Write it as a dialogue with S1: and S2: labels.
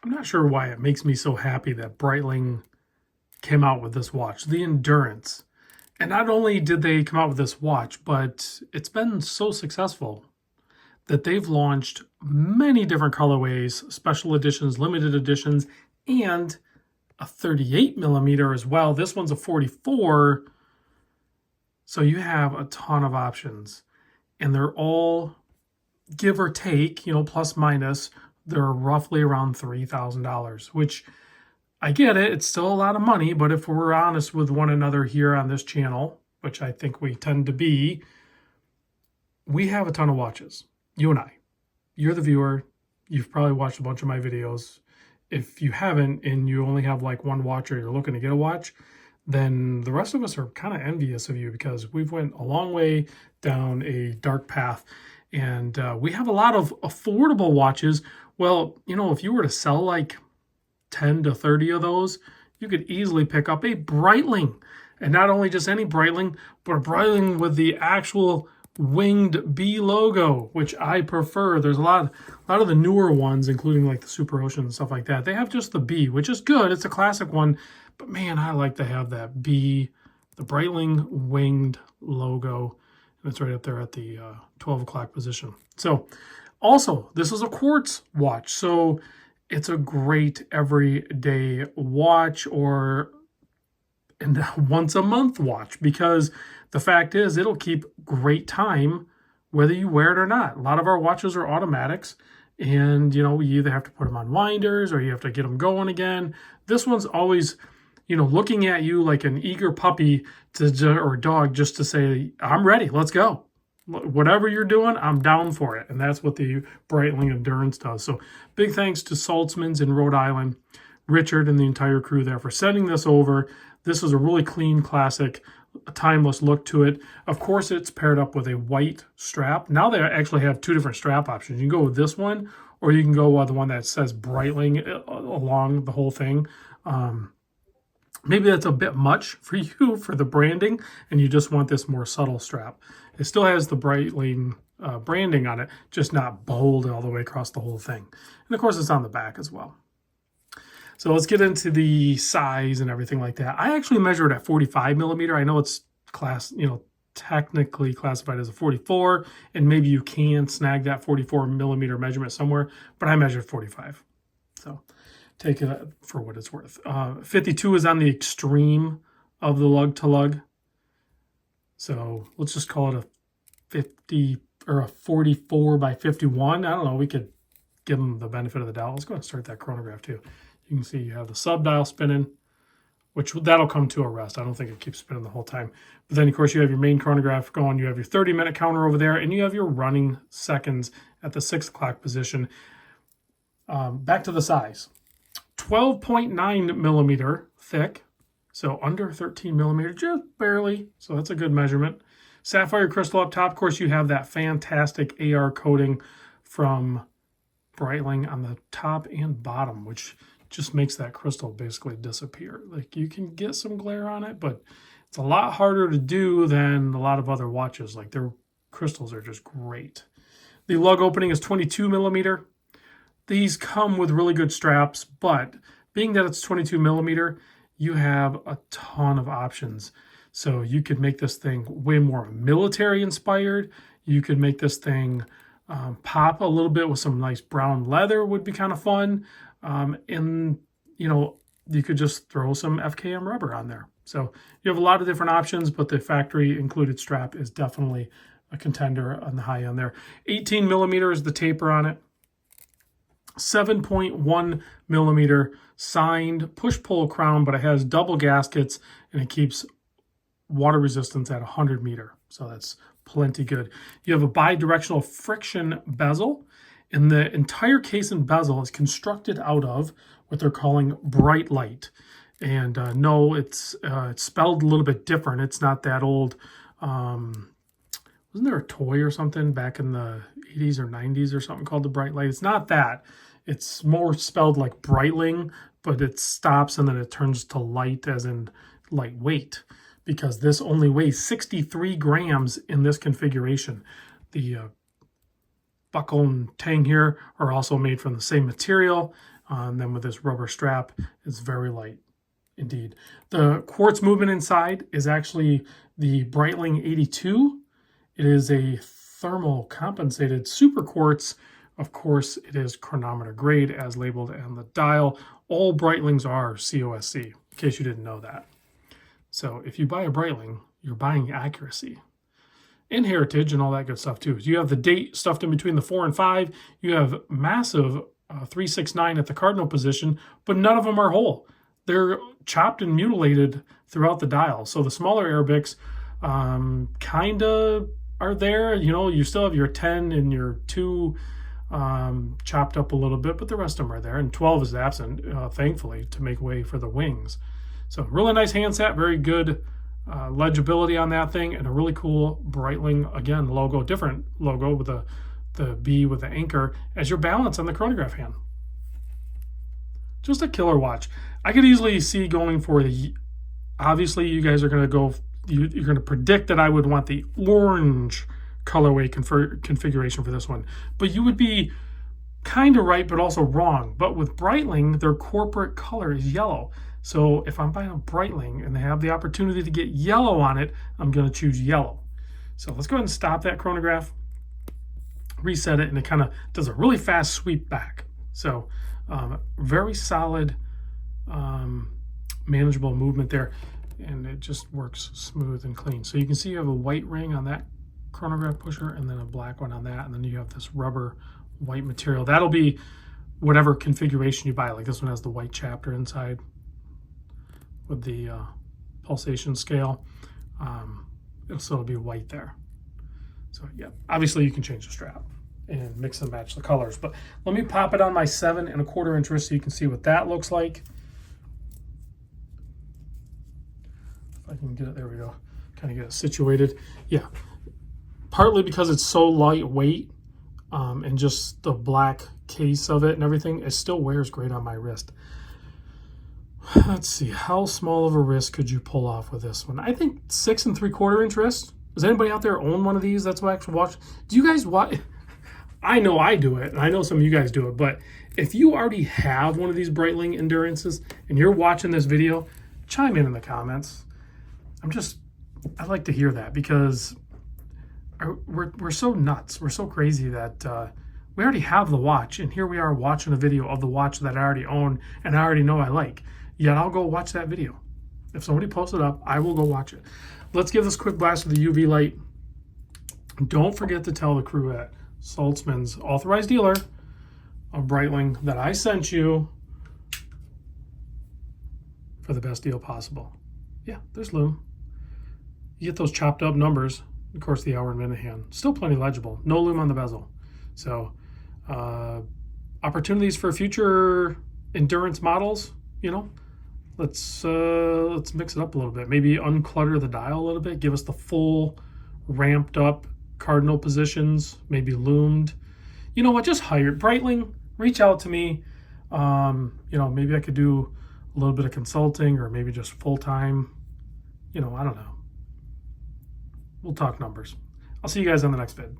S1: I'm not sure why it makes me so happy that Breitling came out with this watch, the Endurance. And not only did they come out with this watch, but it's been so successful that they've launched many different colorways, special editions, limited editions, and a 38 millimeter as well. This one's a 44. So you have a ton of options, and they're all, give or take, plus minus, they're roughly around $3,000, which I get it. It's still a lot of money, but if we're honest with one another here on this channel, which I think we tend to be, we have a ton of watches. You and I. You're the viewer. You've probably watched a bunch of my videos. If you haven't and you only have like one watch or you're looking to get a watch, then the rest of us are kind of envious of you because we've went a long way down a dark path. And we have a lot of affordable watches. Well, if you were to sell like 10 to 30 of those, you could easily pick up a Breitling. And not only just any Breitling, but a Breitling with the actual winged B logo, which I prefer. There's a lot of the newer ones, including like the Super Ocean and stuff like that. They have just the B, which is good. It's a classic one. But man, I like to have that B, the Breitling winged logo. And it's right up there at the 12 o'clock position. So also, this is a quartz watch. So it's a great everyday watch or once a month watch, because the fact is it'll keep great time whether you wear it or not. A lot of our watches are automatics, and you either have to put them on winders or you have to get them going again. This one's always looking at you like an eager puppy or dog, just to say, I'm ready, let's go. Whatever you're doing, I'm down for it. And that's what the Breitling Endurance does. So big thanks to Saltzmans in Rhode Island, Richard and the entire crew there for sending this over. This is a really clean, classic, timeless look to it. Of course, it's paired up with a white strap. Now they actually have two different strap options. You can go with this one, or you can go with the one that says Breitling along the whole thing. Maybe that's a bit much for you for the branding, and you just want this more subtle strap. It still has the Breitling branding on it, just not bold all the way across the whole thing. And of course, it's on the back as well. So let's get into the size and everything like that. I actually measured at 45 millimeter. I know it's technically classified as a 44, and maybe you can snag that 44 millimeter measurement somewhere, but I measured 45. So take it for what it's worth. 52 is on the extreme of the lug to lug. So let's just call it a 50 or a 44 by 51. I don't know. We could give them the benefit of the doubt. Let's go ahead and start that chronograph too. You can see you have the sub dial spinning, which that'll come to a rest. I don't think it keeps spinning the whole time. But then, of course, you have your main chronograph going. You have your 30-minute counter over there, and you have your running seconds at the 6 o'clock position. Back to the size. 12.9 millimeter thick, so under 13 millimeter, just barely. So that's a good measurement. Sapphire crystal up top. Of course, you have that fantastic AR coating from Breitling on the top and bottom, which just makes that crystal basically disappear. Like, you can get some glare on it, but it's a lot harder to do than a lot of other watches. Like, their crystals are just great. The lug opening is 22 millimeter. These come with really good straps, but being that it's 22 millimeter, you have a ton of options. So you could make this thing way more military inspired. You could make this thing pop a little bit with some nice brown leather, would be kind of fun. And you could just throw some FKM rubber on there. So you have a lot of different options, but the factory included strap is definitely a contender on the high end there. 18 millimeter is the taper on it. 7.1 millimeter signed push-pull crown, but it has double gaskets, and it keeps water resistance at 100 meter. So that's plenty good. You have a bi-directional friction bezel, and the entire case and bezel is constructed out of what they're calling Breitlight. And no, it's spelled a little bit different. It's not that old. Wasn't there a toy or something back in the 80s or 90s or something called the Breitlight? It's not that. It's more spelled like Breitling, but it stops and then it turns to light, as in lightweight, because this only weighs 63 grams in this configuration. The buckle and tang here are also made from the same material. And then with this rubber strap, it's very light indeed. The quartz movement inside is actually the Breitling 82. It is a thermal compensated super quartz. Of course, it is chronometer grade as labeled on the dial. All Breitlings are COSC, in case you didn't know that. So if you buy a Breitling, you're buying accuracy and heritage and all that good stuff too. You have the date stuffed in between the 4 and 5. You have massive 369 at the cardinal position, but none of them are whole. They're chopped and mutilated throughout the dial. So the smaller Arabics kind of are there. You know, you still have your 10 and your 2 chopped up a little bit, but the rest of them are there. And 12 is absent, thankfully, to make way for the wings. So really nice handset, very good legibility on that thing, and a really cool Breitling, again, logo, different logo with the B with the anchor as your balance on the chronograph hand. Just a killer watch. I could easily see going for the, obviously you guys are going to go, you're going to predict that I would want the orange colorway configuration for this one, but you would be kind of right but also wrong. But with Breitling, their corporate color is yellow. So if I'm buying a Breitling and they have the opportunity to get yellow on it, I'm going to choose yellow. So let's go ahead and stop that chronograph, reset it, and it kind of does a really fast sweep back. So very solid, manageable movement there, and it just works smooth and clean. So you can see you have a white ring on that chronograph pusher and then a black one on that, and then you have this rubber white material. That'll be whatever configuration you buy. Like this one has the white chapter inside with the pulsation scale. It'll be white there. So yeah, obviously you can change the strap and mix and match the colors, but let me pop it on my 7 1/4 inch wrist so you can see what that looks like. If I can get it, there we go, kind of get it situated. Yeah, partly because it's so lightweight and just the black case of it and everything, it still wears great on my wrist. Let's see, how small of a wrist could you pull off with this one? I think 6 3/4 inch wrist. Does anybody out there own one of these? That's what I actually watch. Do you guys watch? I know I do it, and I know some of you guys do it, but if you already have one of these Breitling Endurances and you're watching this video, chime in the comments. I'd like to hear that, because we're so nuts. We're so crazy that we already have the watch, and here we are watching a video of the watch that I already own and I already know I like. Yet I'll go watch that video. If somebody posts it up, I will go watch it. Let's give this a quick blast with the UV light. Don't forget to tell the crew at Saltzman's authorized dealer of Breitling that I sent you for the best deal possible. Yeah, there's Lume. You get those chopped up numbers. Of course, the hour and minute hand. Still plenty legible. No Lume on the bezel. So opportunities for future endurance models, you know, let's mix it up a little bit. Maybe unclutter the dial a little bit. Give us the full ramped up cardinal positions, maybe loomed. You know what? Just hire Breitling. Reach out to me. You know, maybe I could do a little bit of consulting, or maybe just full time. You know, I don't know. We'll talk numbers. I'll see you guys on the next vid.